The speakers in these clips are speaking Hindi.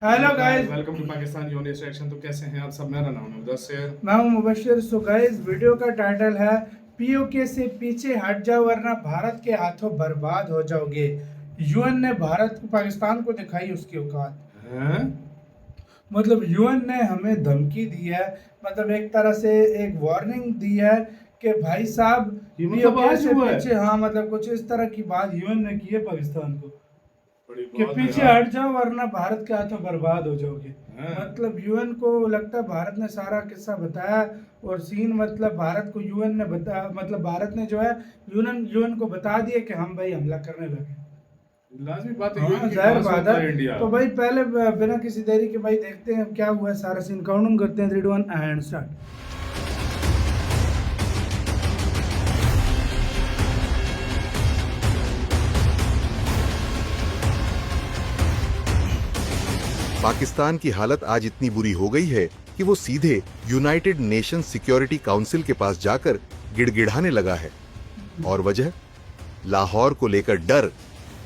Hello guys, welcome to Pakistan unit action. तो कैसे हैं आप सब? मेरा नाम है मुदस्सिर। मैं हूं मुबशिर। सो गाइस, वीडियो का टाइटल है पीओके से पीछे हट जाओ वरना भारत के हाथों बर्बाद हो जाओगे। यूएन ने भारत को पाकिस्तान को दिखाई उसकी औकात। हैं? मतलब यूएन ने हमें धमकी दी है, मतलब एक तरह से एक वार्निंग दी है कि भाई साहब ये मतलब पीओके आज से हुआ है? पीछे, हाँ मतलब कुछ इस तरह की बात यूएन ने की है पाकिस्तान को बड़ी कि बात है पीछे यार। हट जाओ वरना भारत के हाथों बर्बाद हो जाओगे। हैं? मतलब यूएन को लगता है भारत ने सारा किस्सा बताया और सीन, मतलब भारत को यूएन ने बता, मतलब भारत ने जो है यूएन यूएन को बता दिया कि हम भाई हमला करने लगे। लाजमी बात है, हाँ यूएन की जाहिर कहाँ बात सुनता है। है इंडिया। तो भाई पहले बिना किसी देरी के भाई देखते हैं क्या हुआ है, सारा सीन काउंट करते हैं। 3 2 1 एंड स्टार्ट। पाकिस्तान की हालत आज इतनी बुरी हो गई है कि वो सीधे यूनाइटेड नेशन सिक्योरिटी काउंसिल के पास जाकर गिड़गिड़ाने लगा है। और वजह, लाहौर को लेकर डर।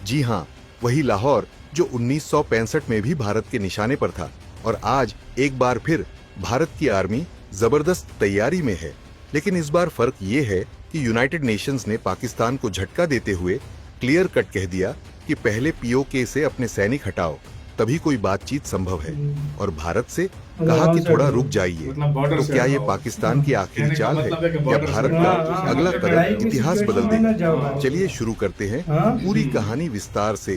जी हां, वही लाहौर जो 1965 में भी भारत के निशाने पर था। और आज एक बार फिर भारत की आर्मी जबरदस्त तैयारी में है। लेकिन इस बार फर्क ये है कि यूनाइटेड नेशंस ने पाकिस्तान को झटका देते हुए क्लियर कट कह दिया कि पहले पीओके से अपने सैनिक हटाओ, तभी कोई बातचीत संभव है। और भारत से कहा कि थोड़ा रुक जाइए। मतलब बॉर्डर तो से क्या ये हटाओ। पाकिस्तान की आखिरी कहने का चाल है मतलब है कि या बॉर्डर से भारत हटाओ। का तो अगला इसका लड़ाई कदम की इतिहास बदल सिचुएशन में न देगा? जाओ भाई। चलिए शुरू करते हैं हाँ? पूरी कहानी विस्तार से।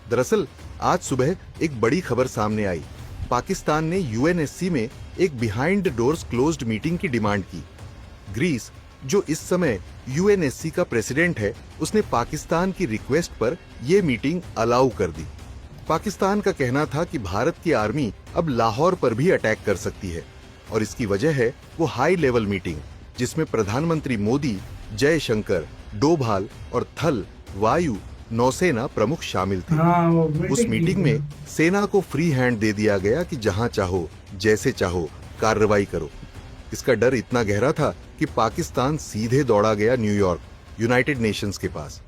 दरअसल आज सुबह एक बड़ी खबर सामने आई। पाकिस्तान ने यूएनएससी में एक बिहाइंड डोर्स क्लोज्ड मीटिंग की डिमांड की। ग्रीस, जो इस समय यूएनएससी का प्रेसिडेंट है, उसने पाकिस्तान की रिक्वेस्ट पर यह मीटिंग अलाउ कर दी। पाकिस्तान का कहना था कि भारत की आर्मी अब लाहौर पर भी अटैक कर सकती है और इसकी वजह है वो हाई लेवल मीटिंग जिसमें प्रधानमंत्री मोदी, जयशंकर, डोभाल और थल, वायु, नौसेना प्रमुख शामिल थे। हाँ, वो उस मीटिंग में सेना को फ्री हैंड दे दिया गया कि जहां चाहो, जैसे चाहो कार्रवाई करो। इसका डर इतना गहरा था कि पाकिस्तान सीधे दौड़ा गया न्यूयॉर्क, यूनाइटेड नेशंस के पास।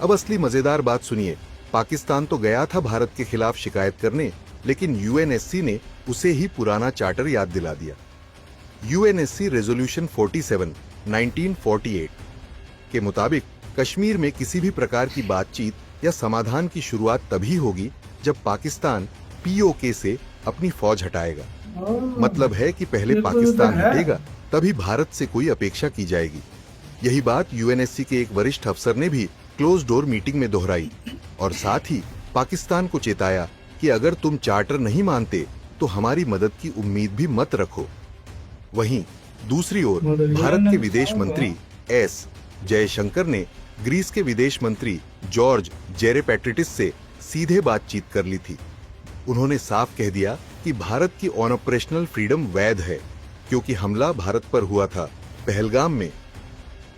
अब असली मजेदार बात सुनिए। पाकिस्तान तो गया था भारत के खिलाफ शिकायत करने, लेकिन यूएनएससी ने उसे ही पुराना चार्टर याद दिला दिया। यूएनएससी रेजोल्यूशन 47 1948 के मुताबिक कश्मीर में किसी भी प्रकार की बातचीत या समाधान की शुरुआत तभी होगी जब पाकिस्तान पीओके से अपनी फौज हटाएगा। मतलब है कि पहले पाकिस्तान हटेगा तभी भारत से कोई अपेक्षा की जाएगी। यही बात यूएनएससी के एक वरिष्ठ अफसर ने भी क्लोज डोर मीटिंग में दोहराई और साथ ही पाकिस्तान को चेताया कि अगर तुम चार्टर नहीं मानते तो हमारी मदद की उम्मीद भी मत रखो। वहीं दूसरी ओर भारत के विदेश मंत्री एस जयशंकर ने ग्रीस के विदेश मंत्री जॉर्ज जेरेपैट्रिटिस से सीधे बातचीत कर ली थी। उन्होंने साफ कह दिया कि भारत की ऑन ऑपरेशनल फ्रीडम वैध है क्योंकि हमला भारत पर हुआ था पहलगाम में।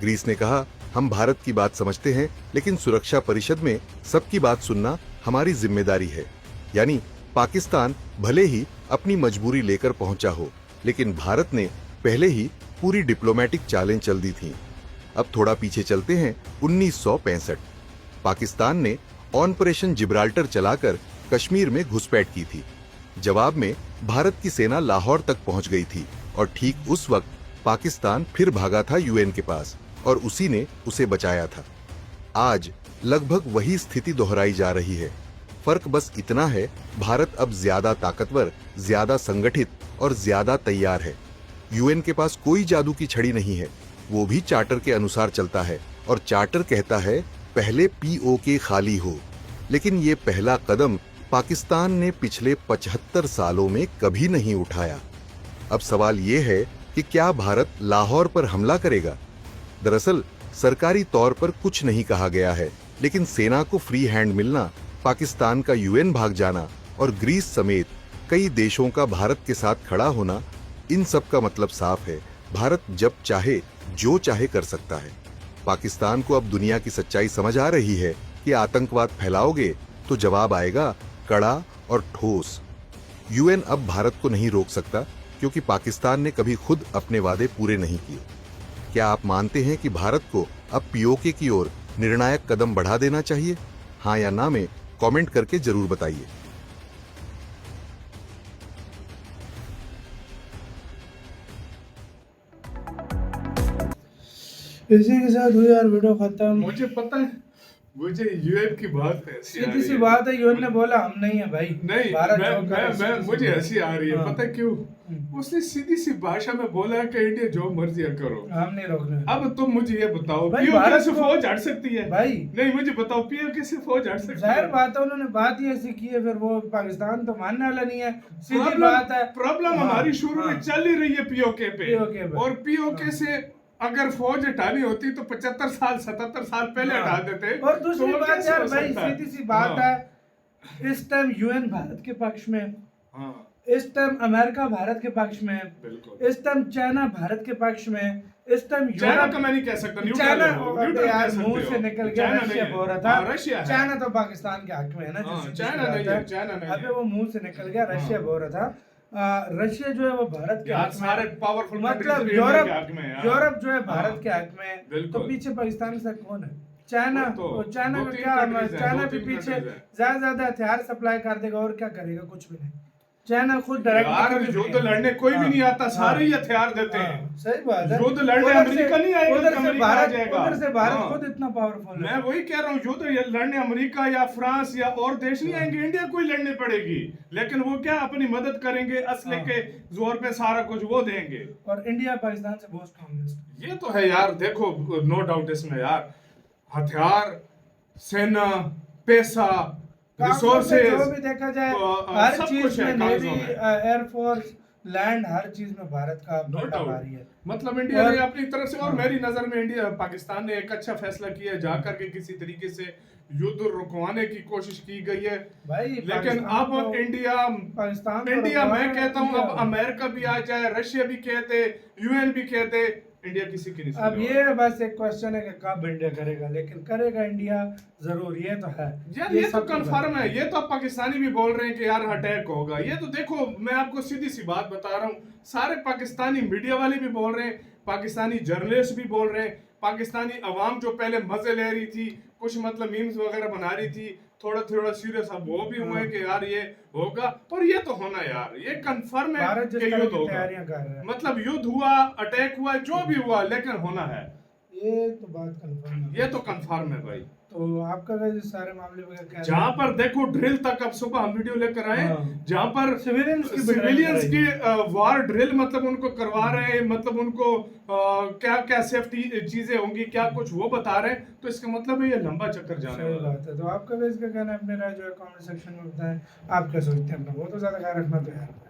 ग्रीस ने कहा, हम भारत की बात समझते हैं लेकिन सुरक्षा परिषद में सबकी बात सुनना हमारी जिम्मेदारी है। यानी पाकिस्तान भले ही अपनी मजबूरी लेकर पहुंचा हो, लेकिन भारत ने पहले ही पूरी डिप्लोमेटिक चालें चल दी थीं। अब थोड़ा पीछे चलते हैं 1965। पाकिस्तान ने ऑपरेशन जिब्राल्टर चलाकर कश्मीर में घुसपैठ की थी। जवाब में भारत की सेना लाहौर तक पहुंच गई थी और ठीक उस वक्त पाकिस्तान फिर भागा था यूएन के पास और उसी ने उसे बचाया था। आज लगभग वही स्थिति दोहराई जा रही है। फर्क बस इतना है, भारत अब ज्यादा ताकतवर, ज्यादा संगठित और ज्यादा तैयार है। यूएन के पास कोई जादू की छड़ी नहीं है, वो भी चार्टर के अनुसार चलता है और चार्टर कहता है पहले पीओके खाली हो। लेकिन ये पहला कदम पाकिस्तान ने पिछले 75 सालों में कभी नहीं उठाया। अब सवाल ये है कि क्या भारत लाहौर पर हमला करेगा? दरअसल सरकारी तौर पर कुछ नहीं कहा गया है, लेकिन सेना को फ्री हैंड मिलना, पाकिस्तान का यूएन भाग जाना और ग्रीस समेत कई देशों का भारत के साथ खड़ा होना, इन सब का मतलब साफ है, भारत जब चाहे जो चाहे कर सकता है। पाकिस्तान को अब दुनिया की सच्चाई समझ आ रही है कि आतंकवाद फैलाओगे तो जवाब आएगा कड़ा और ठोस। यूएन अब भारत को नहीं रोक सकता क्योंकि पाकिस्तान ने कभी खुद अपने वादे पूरे नहीं किए। क्या आप मानते हैं कि भारत को अब पीओके की ओर निर्णायक कदम बढ़ा देना चाहिए? हाँ या ना में कमेंट करके जरूर बताइए। इसी के साथ हुई यार वीडियो खत्म। मुझे पता है, मुझे यूएन की बात है, सीधी सी बात है, यूएन ने बोला हम नहीं है भाई। नहीं, भारत मैं जो कर रहा है, मैं सीधी सी मुझे बात। हंसी आ रही है, हाँ। पता है क्यों? उसने सीधी सी भाषा में बोला कि इंडिया जो मर्जी करो, हम नहीं रोकने वाले। अब तुम मुझे ये बताओ, भाई, पीओके भारत से को- फौज हट सकती है? भाई नहीं, मुझे बताओ, पीओके से फौज हट सकती जाहिर है? बात है, उन्होंने बात ही ऐसी की है, फिर वो पाकिस्तान तो मानने वाला नहीं है। सीधी बात है। प्रॉब्लम हाँ, हमारी शुरू हाँ। में चल ही रही है पीओके पे, POK पे। और पीओके हाँ। से अगर फौज हटानी होती तो 75 साल 77 साल पहले हाँ। हटा देते। और तो दूसरी वो बात कैसे यार हो भाई, सकता है? सीधी सी बात हाँ। है, इस टाइम यूएन भारत के पक्ष में, हाँ, इस टाइम अमेरिका भारत के पक्ष में, बिल्कुल। इस टाइम चाइना भारत के पक्ष में, इस टाइम चाइना का मैं नहीं कह सकता, न्यूट्रल चाइना है वो, न्यूट्रल कह यार सकते मुंह हो। से निकल गया चाइना रशिया नहीं है। बोल रहा था। हाँ, रशिया है। चाइना तो पाकिस्तान के हक में है ना, हाँ, सीधी सी चाइना बात नहीं है, चाइना नहीं अबे है। वो मुंह से निकल गया, रशिया हाँ। बोल रहा था। रशिया जो है वो भारत के यार हक में सारे है। पावरफुल मतलब यूरोप यूरोप जो है भारत के हक में है। तो बिल्कुल। पीछे पाकिस्तान के साथ कौन है? चाइना। चाइना दो का तीन क्या countries हैं, चाइना दो भी तीन पीछे countries हैं। ज्यादा हथियार सप्लाई कर देगा और क्या करेगा? कुछ भी नहीं। चाइना खुद डायरेक्ट यार युद्ध लड़ने कोई भी नहीं आता, सारे ही हथियार देते हैं। सही बात है। युद्ध लड़ने उधर से- अमेरिका नहीं आएगा, उधर से अमेरिका आ भारत जाएगा। उधर से भारत हाँ। खुद इतना पावरफुल मैं है। वही कह रहा हूँ, युद्ध लड़ने अमेरिका या फ्रांस या और देश नहीं आएंगे, इंडिया को ही लड़ने पड़ेगी। लेकिन वो क्या अपनी मदद करेंगे, असले हाँ। के जोर पे सारा कुछ वो देंगे। और इंडिया पाकिस्तान से बहुत स्ट्रॉन्ग है। ये तो है यार, देखो नो डाउट इसमें यार, हथियार, सेना, पैसा, रिसोर्सेज, जो भी देखा जाए हर सब चीज कुछ है में, कागजों नेवी, में। एयरफोर्स, लैंड, हर चीज में भारत का नो बड़ा डाउट। भारी है। मतलब इंडिया और- ने अपनी तरफ से, और हाँ। मेरी नजर में इंडिया पाकिस्तान ने एक अच्छा फैसला किया है, जाकर के किसी तरीके से युद्ध रुकवाने की कोशिश की गई है। भाई लेकिन पाकिस्तान अब तो- इंडिया पाकिस्तान मैं कहता हूँ अब अमेरिका भी आ जाए, रशिया भी कहते, यूएन भी कहते, इंडिया किसी की नहीं अब सुनने ये बस एक क्वेश्चन है कि कब इंडिया करेगा, लेकिन करेगा इंडिया जरूर, ये तो है। यार ये तो सबको कंफर्म पता है। ये तो अब पाकिस्तानी भी बोल रहे हैं कि यार अटैक होगा। ये तो देखो, मैं आपको सीधी सी बात बता रहा हूँ, सारे पाकिस्तानी मीडिया वाले भी बोल रहे हैं, पाकिस्तानी जर्नलिस्ट भी बोल रहे हैं, पाकिस्तानी अवाम जो पहले मजे ले रही थी, कुछ मतलब मीम्स वगैरह बना रही थी, थोड़ा थोड़ा सीरियस अब वो भी हुए कि यार ये होगा, और ये तो होना यार, ये कंफर्म है भारत जिस कि तरह युद्ध की होगा। तैयारियां कर रहा है, मतलब युद्ध हुआ, अटैक हुआ, जो भी हुआ, लेकिन होना है। ये तो बात कंफर्म है। ये तो कंफर्म है भाई। तो आपका वैसे सारे मामले में क्या जहां पर देखो ड्रिल तक, अब सुबह हम वीडियो लेकर आए, हाँ। जहां पर सिविलियंस की वार ड्रिल मतलब उनको करवा रहे हैं, मतलब उनको क्या क्या सेफ्टी चीजें होंगी, क्या कुछ वो बता रहे हैं, तो इसका मतलब है ये लंबा चक्कर जाने सही वाला है। बात है। तो आपका वैसे क्या कहना है, अपने राय जो है कमेंट सेक्शन में बताएं। आप क्या सोचते हैं? अपना बहुत ज्यादा ख्याल रखना तो यार।